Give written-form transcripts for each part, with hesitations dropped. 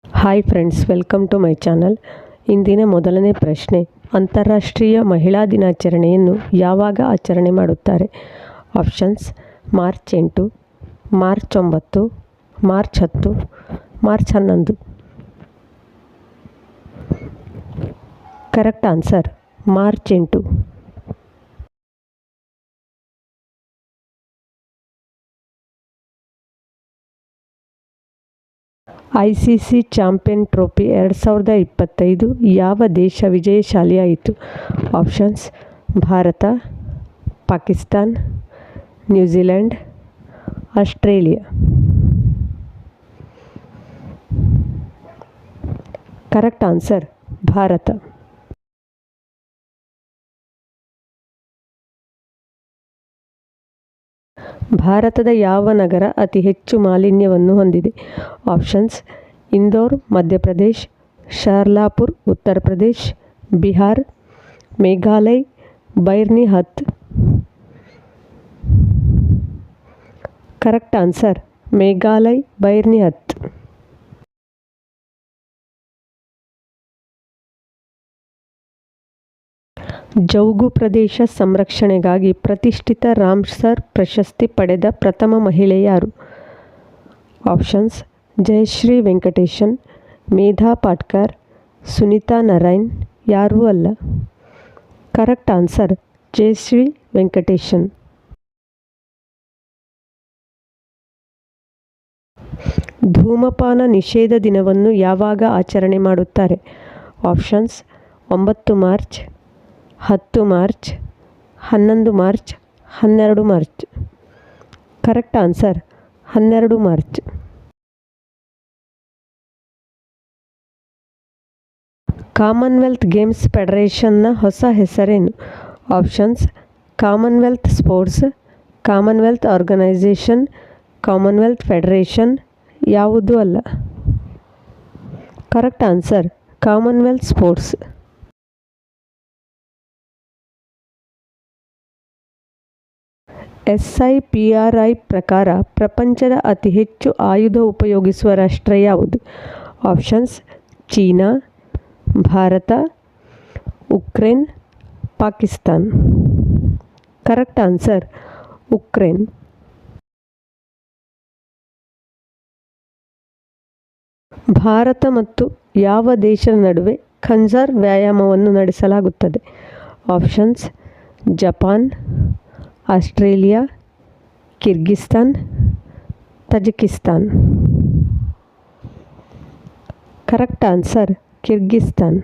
Hi friends, welcome to my channel. ಇಂದಿನ ಮೊದಲನೇ ಪ್ರಶ್ನೆ, ಅಂತಾರಾಷ್ಟ್ರೀಯ ಮಹಿಳಾ ದಿನಾಚರಣೆಯನ್ನು ಯಾವಾಗ ಆಚರಣೆ ಮಾಡುತ್ತಾರೆ? Options: March 8, March 9, March 10, March 11. Correct answer March 8. ICC champion trophy 2025 ಯಾವ ದೇಶ ವಿಜಯಶಾಲಿಯಾಯಿತು? Options: Bharat, Pakistan, New Zealand, Australia. Correct answer Bharat. ಭಾರತದ ಯಾವ ನಗರ ಅತಿ ಹೆಚ್ಚು ಮಾಲಿನ್ಯವನ್ನು ಹೊಂದಿದೆ? Options: Indore, Madhya Pradesh, Sharlapur, Uttar Pradesh, Bihar, Meghalaya, Byrnihat. Correct answer Meghalaya, Byrnihat. ಜೌಗು ಪ್ರದೇಶ ಸಂರಕ್ಷಣೆಗಾಗಿ ಪ್ರತಿಷ್ಠಿತ ರಾಮ್ಸರ್ ಪ್ರಶಸ್ತಿ ಪಡೆದ ಪ್ರಥಮ ಮಹಿಳೆ ಯಾರು? ಆಪ್ಷನ್ಸ್: ಜಯಶ್ರೀ ವೆಂಕಟೇಶನ್, ಮೇಧಾ ಪಾಟ್ಕರ್, ಸುನಿತಾ ನರೈನ್. ಯಾರೂ ಅಲ್ಲ. Correct answer Jayashree Venkatesan. ಧೂಮಪಾನ ನಿಷೇಧ ದಿನವನ್ನು ಯಾವಾಗ ಆಚರಣೆ ಮಾಡುತ್ತಾರೆ? Options: 9 March, 10 March, 11 March, 12 March. Correct answer 12 March. Commonwealth Games ಫೆಡರೇಷನ್ನ ಹೊಸ ಹೆಸರೇನು? Options: Commonwealth Sports, Commonwealth Organisation, Commonwealth Federation. ಯಾವುದೂ ಅಲ್ಲ. Correct answer Commonwealth Sports. SIPRI ಪ್ರಕಾರ ಪ್ರಪಂಚದ ಅತಿ ಹೆಚ್ಚು ಆಯುಧ ಉಪಯೋಗಿಸುವ ರಾಷ್ಟ್ರ ಯಾವುದು? Options: China, Bharat, Ukraine, Pakistan. Correct answer Ukraine. Bharat ಮತ್ತು ಯಾವ ದೇಶದ ನಡುವೆ ಖಂಜಾರ್ ವ್ಯಾಯಾಮವನ್ನು ನಡೆಸಲಾಗುತ್ತದೆ? Options: Japan, Australia, Kyrgyzstan, Tajikistan. Correct answer Kyrgyzstan.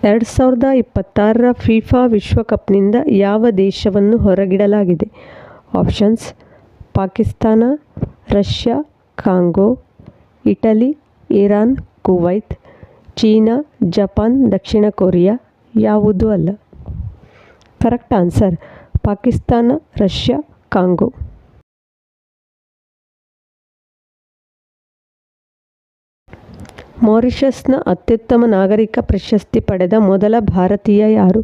ಎರಡು 2026 ಫಿಫಾ ವಿಶ್ವಕಪ್ನಿಂದ ಯಾವ ದೇಶವನ್ನು ಹೊರಗಿಡಲಾಗಿದೆ? Options: Pakistan, Russia, Congo, Italy, Iran, Kuwait, China, Japan, ದಕ್ಷಿಣ ಕೊರಿಯಾ. ಯಾವುದೂ ಅಲ್ಲ. Correct answer Pakistan, Russia, Congo. ಮಾರಿಷಸ್ನ ಅತ್ಯುತ್ತಮ ನಾಗರಿಕ ಪ್ರಶಸ್ತಿ ಪಡೆದ ಮೊದಲ ಭಾರತೀಯ ಯಾರು?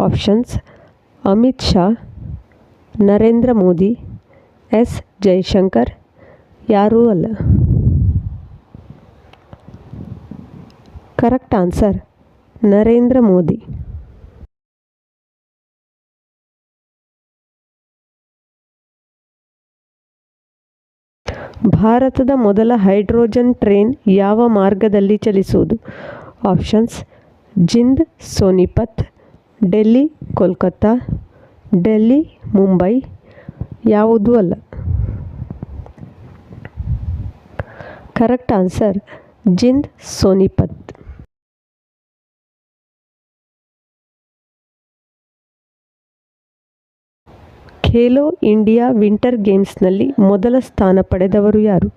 Options: Amit Shah, Narendra Modi, S Jaishankar. ಯಾರೂ ಅಲ್ಲ. Correct answer Narendra Modi. ಭಾರತದ ಮೊದಲ ಹೈಡ್ರೋಜನ್ ಟ್ರೈನ್ ಯಾವ ಮಾರ್ಗದಲ್ಲಿ ಚಲಿಸುವುದು? ಆಪ್ಷನ್ಸ್: ಜಿಂದ್ ಸೋನಿಪತ್, ಡೆಲ್ಲಿ ಕೋಲ್ಕತ್ತಾ, ಡೆಲ್ಲಿ ಮುಂಬೈ. ಯಾವುದೂ ಅಲ್ಲ. Correct answer Jind Sonipat. Khelo India winter ಗೇಮ್ಸ್ನಲ್ಲಿ ಮೊದಲ ಸ್ಥಾನ ಪಡೆದವರು ಯಾರು?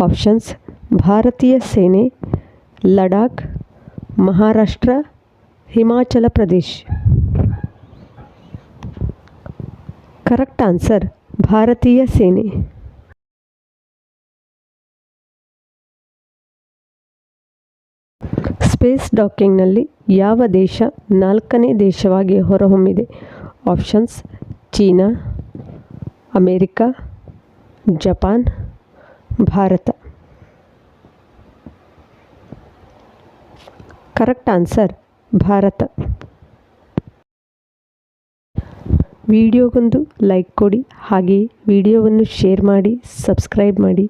ಆಪ್ಷನ್ಸ್: ಭಾರತೀಯ ಸೇನೆ, ಲಡಾಖ್, ಮಹಾರಾಷ್ಟ್ರ, ಹಿಮಾಚಲ ಪ್ರದೇಶ್. ಕರೆಕ್ಟ್ ಆನ್ಸರ್ ಭಾರತೀಯ ಸೇನೆ. ಸ್ಪೇಸ್ ಡಾಕಿಂಗ್ನಲ್ಲಿ ಯಾವ ದೇಶ 4ನೇ ದೇಶವಾಗಿ ಹೊರಹೊಮ್ಮಿದೆ? Options: China, America, Japan, Bharat. Correct answer Bharat. ವಿಡಿಯೋಗೊಂದು ಲೈಕ್ ಕೊಡಿ, ಹಾಗೆಯೇ ವಿಡಿಯೋವನ್ನು ಶೇರ್ ಮಾಡಿ, ಸಬ್ಸ್ಕ್ರೈಬ್ ಮಾಡಿ,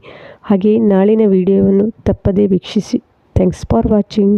ಹಾಗೆಯೇ ನಾಳಿನ ವಿಡಿಯೋವನ್ನು ತಪ್ಪದೇ ವೀಕ್ಷಿಸಿ. Thanks for watching.